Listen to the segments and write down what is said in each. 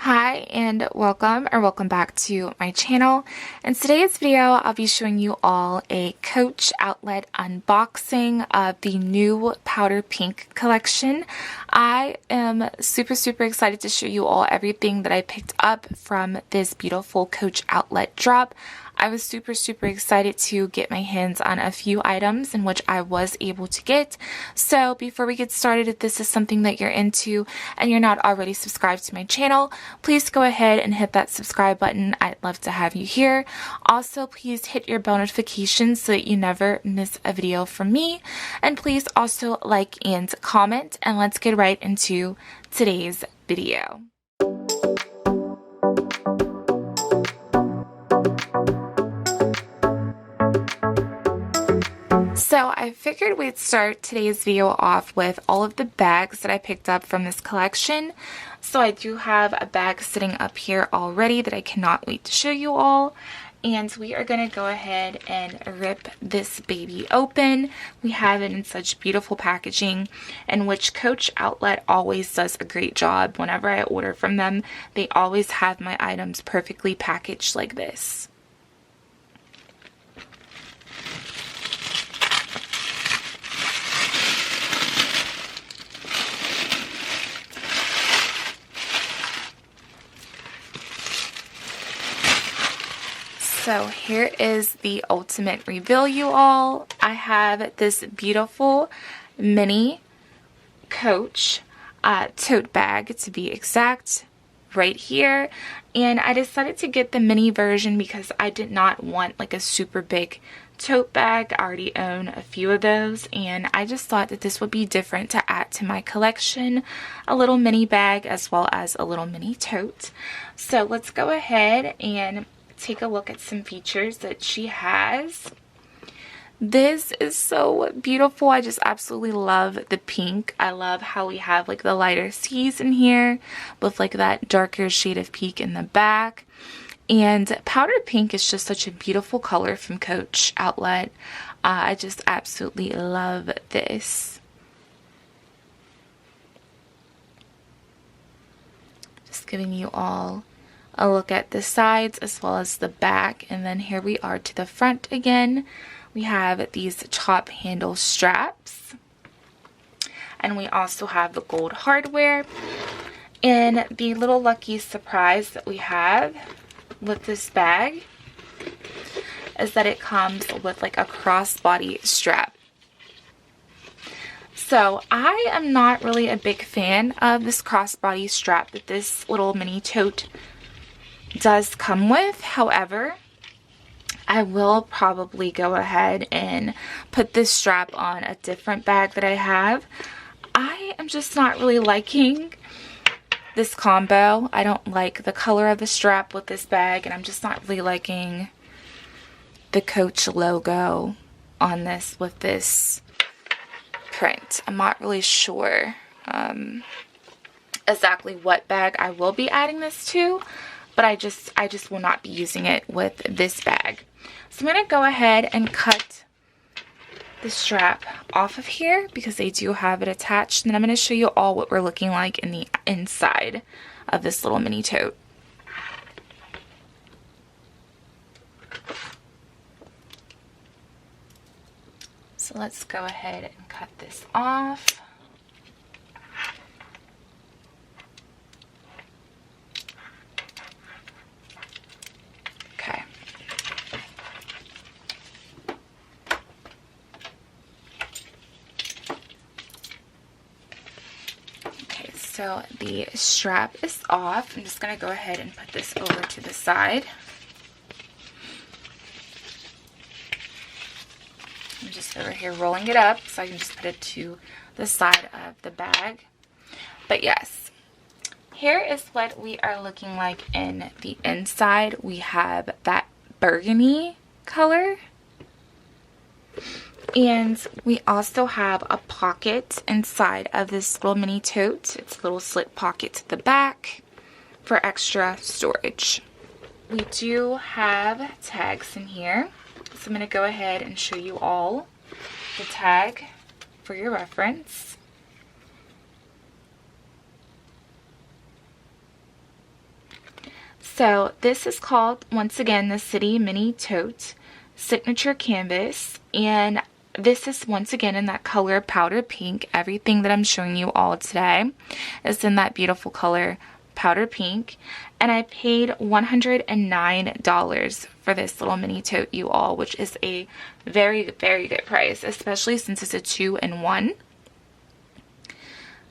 Hi and welcome back to my channel. In today's video, I'll be showing you all a Coach outlet unboxing of the new powder pink collection. I am super excited to show you all everything that I picked up from this beautiful Coach outlet drop. I was super excited to get my hands on a few items in which I was able to get. So before we get started, if this is something that you're into and you're not already subscribed to my channel, please go ahead and hit that subscribe button. I'd love to have you here. Also, please hit your bell notifications so that you never miss a video from me. And please also like and comment, and let's get right into today's video. So I figured we'd start today's video off with all of the bags that I picked up from this collection. So I do have a bag sitting up here already that I cannot wait to show you all. And we are going to go ahead and rip this baby open. We have it in such beautiful packaging, in which Coach Outlet always does a great job. Whenever I order from them, they always have my items perfectly packaged like this. So here is the ultimate reveal, you all. I have this beautiful mini Coach tote bag, to be exact, right here. And I decided to get the mini version because I did not want like a super big tote bag. I already own a few of those, and I just thought that this would be different to add to my collection. A little mini bag as well as a little mini tote. So let's go ahead and take a look at some features that she has. This is so beautiful. I just absolutely love the pink. I love how we have like the lighter seas in here with like that darker shade of pink in the back. And powder pink is just such a beautiful color from Coach Outlet. I just absolutely love this. Just giving you all a look at the sides as well as the back, and then here we are to the front again. We have these top handle straps, and we also have the gold hardware. And the little lucky surprise that we have with this bag is that it comes with like a crossbody strap. So I am not really a big fan of this crossbody strap that this little mini tote does come with. However, I will probably go ahead and put this strap on a different bag that I have. I am just not really liking this combo. I don't like the color of the strap with this bag, and I'm just not really liking the Coach logo on this with this print. I'm not really sure exactly what bag I will be adding this to, but I just will not be using it with this bag. So I'm going to go ahead and cut the strap off of here because they do have it attached. And then I'm going to show you all what we're looking like in the inside of this little mini tote. So let's go ahead and cut this off. So the strap is off. I'm just going to go ahead and put this over to the side. I'm just over here rolling it up so I can just put it to the side of the bag. But yes, here is what we are looking like in the inside. We have that burgundy color. And we also have a pocket inside of this little mini tote. It's a little slit pocket to the back for extra storage. We do have tags in here. So I'm going to go ahead and show you all the tag for your reference. So this is called, once again, the City Mini Tote Signature Canvas, and this is once again in that color powder pink. Everything that I'm showing you all today is in that beautiful color powder pink, and I paid $109 for this little mini tote, you all, which is a very, very good price, especially since it's a 2-in-1.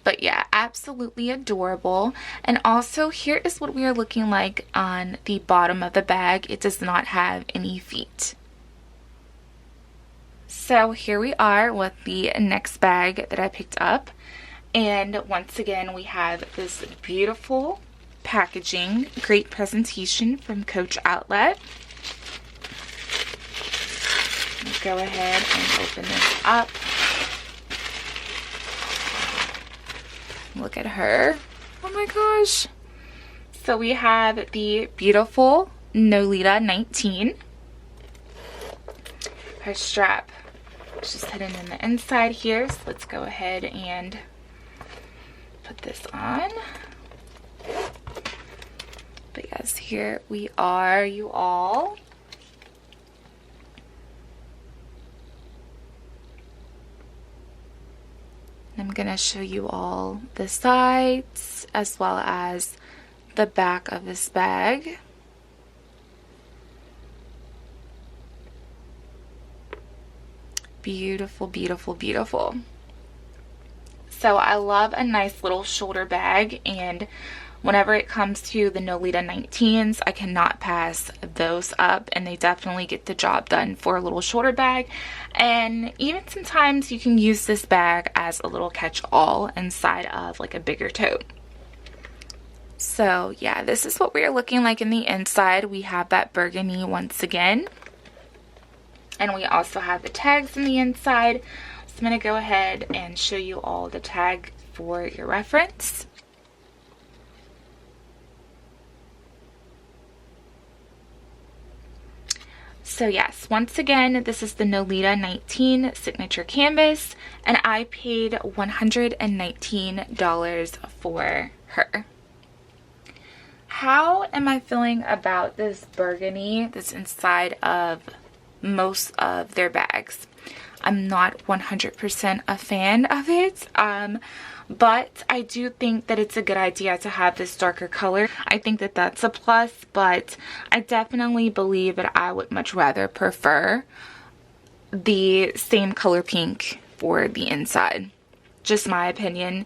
But yeah, absolutely adorable. And also, here is what we are looking like on the bottom of the bag. It does not have any feet. So here we are with the next bag that I picked up. And once again, we have this beautiful packaging, great presentation from Coach Outlet. Let's go ahead and open this up. Look at her. Oh my gosh. So we have the beautiful Nolita 19. Her strap is just hidden in the inside here. So let's go ahead and put this on. But yes, here we are, you all. I'm gonna show you all the sides as well as the back of this bag. Beautiful, beautiful, beautiful. So I love a nice little shoulder bag, and whenever it comes to the Nolita 19s, I cannot pass those up, and they definitely get the job done for a little shoulder bag. And even sometimes you can use this bag as a little catch-all inside of like a bigger tote. So yeah, this is what we are looking like in the inside. We have that burgundy once again, and we also have the tags in the inside. So I'm going to go ahead and show you all the tag for your reference. So yes, once again, this is the Nolita 19 Signature Canvas, and I paid $119 for her. How am I feeling about this burgundy that's inside of most of their bags? I'm not 100% a fan of it, but I do think that it's a good idea to have this darker color. I think that that's a plus, but I definitely believe that I would much rather prefer the same color pink for the inside. Just my opinion.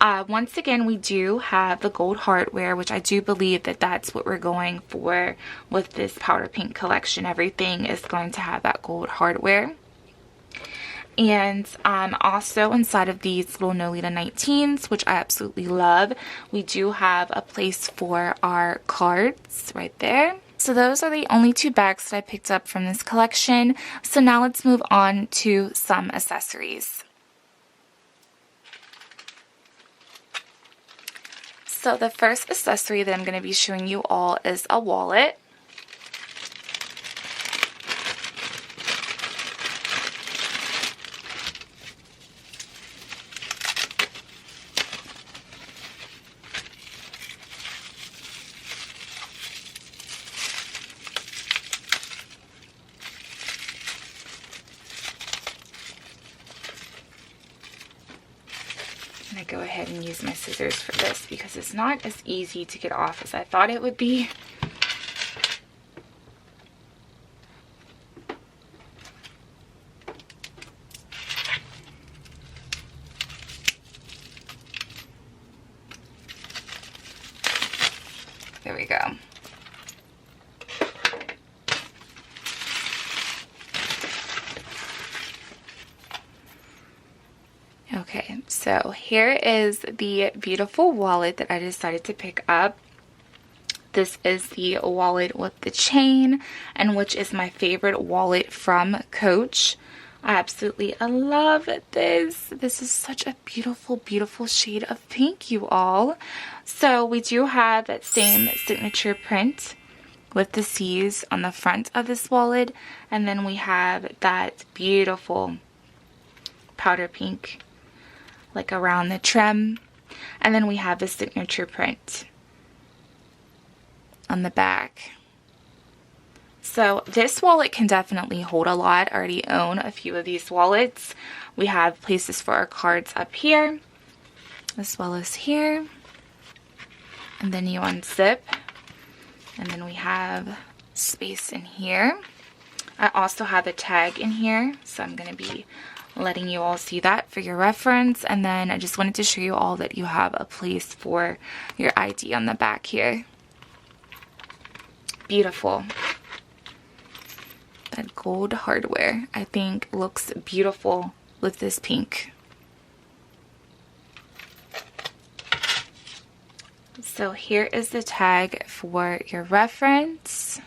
Once again, we do have the gold hardware, which I do believe that that's what we're going for with this powder pink collection. Everything is going to have that gold hardware. And also inside of these little Nolita 19s, which I absolutely love, we do have a place for our cards right there. So those are the only two bags that I picked up from this collection. So now let's move on to some accessories. So the first accessory that I'm going to be showing you all is a wallet. I go ahead and use my scissors for this because it's not as easy to get off as I thought it would be. There we go. Okay, so here is the beautiful wallet that I decided to pick up. This is the wallet with the chain, and which is my favorite wallet from Coach. I absolutely love this. This is such a beautiful, beautiful shade of pink, you all. So we do have that same signature print with the C's on the front of this wallet, and then we have that beautiful powder pink like around the trim, and then we have the signature print. on the back. So this wallet can definitely hold a lot. I already own a few of these wallets. We have places for our cards up here, as well as here. And then you unzip. And then we have space in here. I also have a tag in here, so I'm going to be letting you all see that for your reference. And then I just wanted to show you all that you have a place for your ID on the back here. Beautiful. That gold hardware, I think, looks beautiful with this pink. So here is the tag for your reference.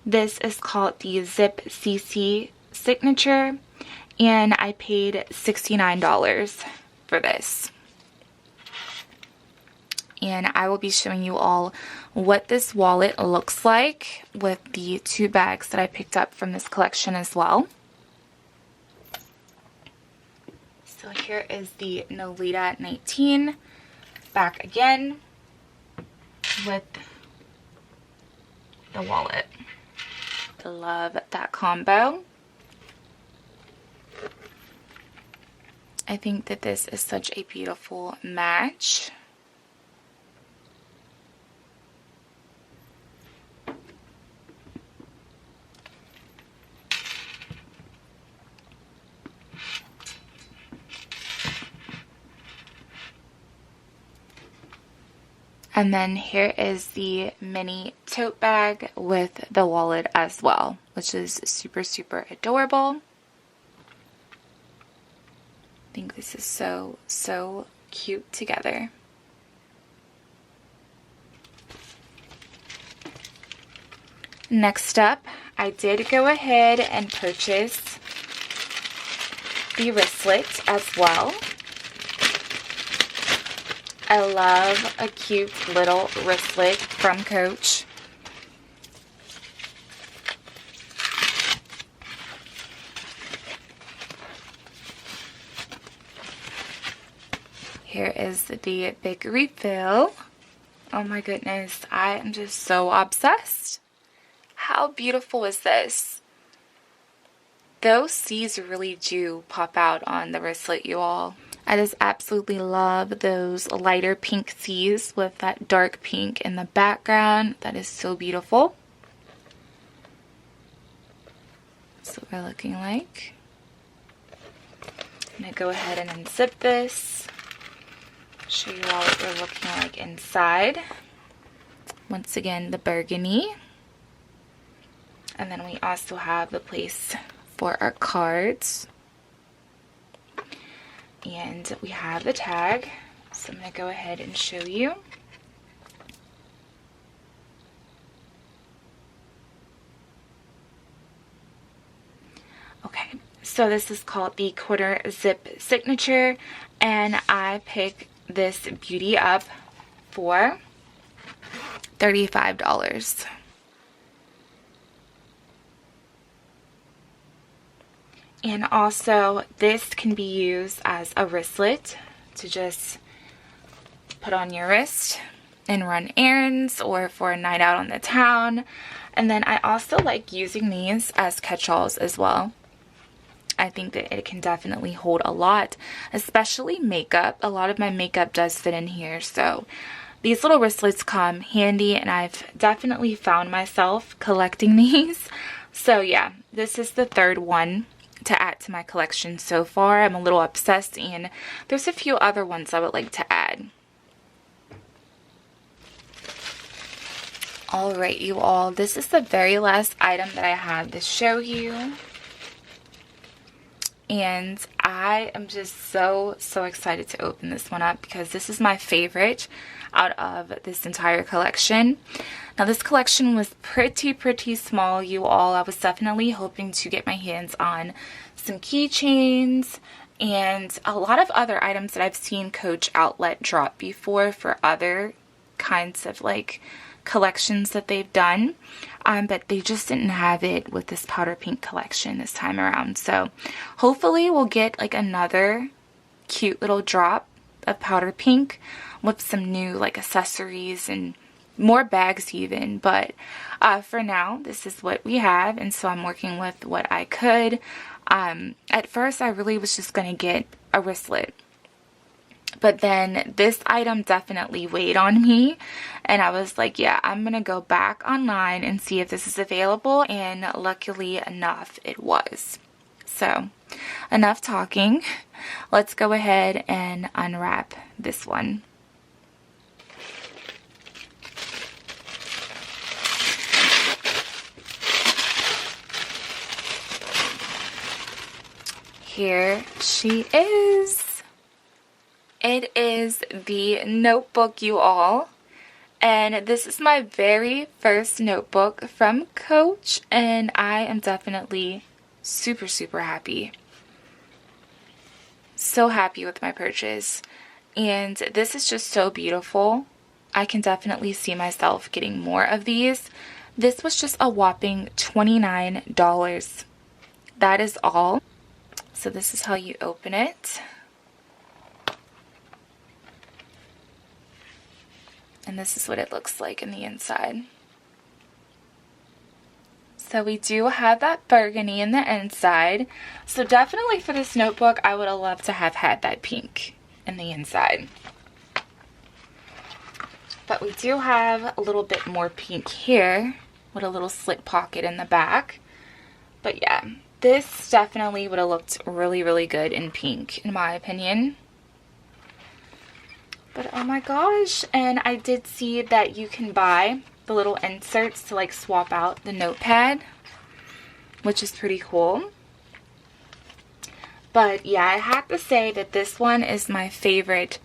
This is called the Zip CC signature, and I paid $69 for this. And I will be showing you all what this wallet looks like with the 2 bags that I picked up from this collection as well. So here is the Nolita 19 back again with the wallet. I love that combo. I think that this is such a beautiful match. And then here is the mini tote bag with the wallet as well, which is super, super adorable. I think this is so, so cute together. Next up, I did go ahead and purchase the wristlet as well. I love a cute little wristlet from Coach. Here is the big refill. Oh my goodness, I am just so obsessed. How beautiful is this? Those C's really do pop out on the wristlet, you all. I just absolutely love those lighter pink C's with that dark pink in the background. That is so beautiful. That's what we're looking like. I'm going to go ahead and unzip this. Show you all what we're looking like inside. Once again, the burgundy. And then we also have the place for our cards. And we have the tag, so I'm going to go ahead and show you. Okay, so this is called the quarter zip signature, and I picked this beauty up for $35. And also, this can be used as a wristlet to just put on your wrist and run errands or for a night out on the town. And then I also like using these as catch-alls as well. I think that it can definitely hold a lot, especially makeup. A lot of my makeup does fit in here, so these little wristlets come handy, and I've definitely found myself collecting these. So yeah, this is the third one to add to my collection so far. I'm a little obsessed, and there's a few other ones I would like to add. Alright, you all, this is the very last item that I have to show you. And I am just so excited to open this one up because this is my favorite out of this entire collection. Now this collection was pretty small, you all. I was definitely hoping to get my hands on some keychains and a lot of other items that I've seen Coach Outlet drop before for other kinds of like collections that they've done, but they just didn't have it with this powder pink collection this time around. So hopefully we'll get like another cute little drop of powder pink with some new like accessories and more bags even, but for now this is what we have, and so I'm working with what I could. At first I really was just gonna get a wristlet, but then this item definitely weighed on me, and I was like, yeah, I'm gonna go back online and see if this is available, and luckily enough it was. So enough talking, let's go ahead and unwrap this one. Here she is. It is the notebook, you all. And this is my very first notebook from Coach, and I am definitely super happy. So happy with my purchase. And this is just so beautiful. I can definitely see myself getting more of these. This was just a whopping $29. That is all. So this is how you open it. And this is what it looks like in the inside. So we do have that burgundy in the inside. So definitely for this notebook, I would have loved to have had that pink in the inside. But we do have a little bit more pink here with a little slit pocket in the back. But yeah, this definitely would have looked really good in pink, in my opinion. But oh my gosh, and I did see that you can buy the little inserts to like swap out the notepad, which is pretty cool. But yeah, I have to say that this one is my favorite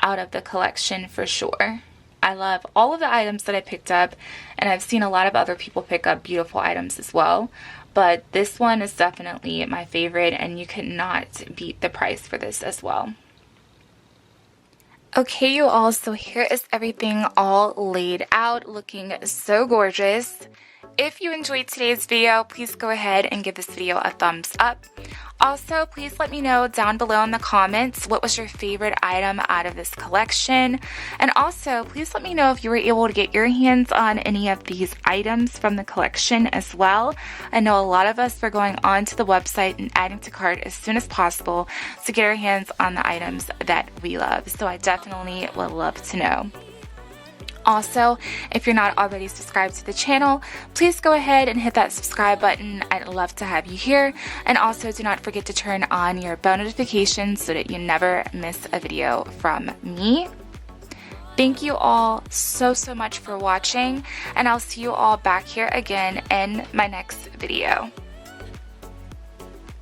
out of the collection for sure. I love all of the items that I picked up, and I've seen a lot of other people pick up beautiful items as well. But this one is definitely my favorite, and you could not beat the price for this as well. Okay, you all, so here is everything all laid out, looking so gorgeous. If you enjoyed today's video, please go ahead and give this video a thumbs up. Also, please let me know down below in the comments what was your favorite item out of this collection. And also, please let me know if you were able to get your hands on any of these items from the collection as well. I know a lot of us were going on to the website and adding to cart as soon as possible to get our hands on the items that we love. So I definitely would love to know. Also, if you're not already subscribed to the channel, please go ahead and hit that subscribe button. I'd love to have you here. And also, do not forget to turn on your bell notifications so that you never miss a video from me. Thank you all so much for watching, and I'll see you all back here again in my next video.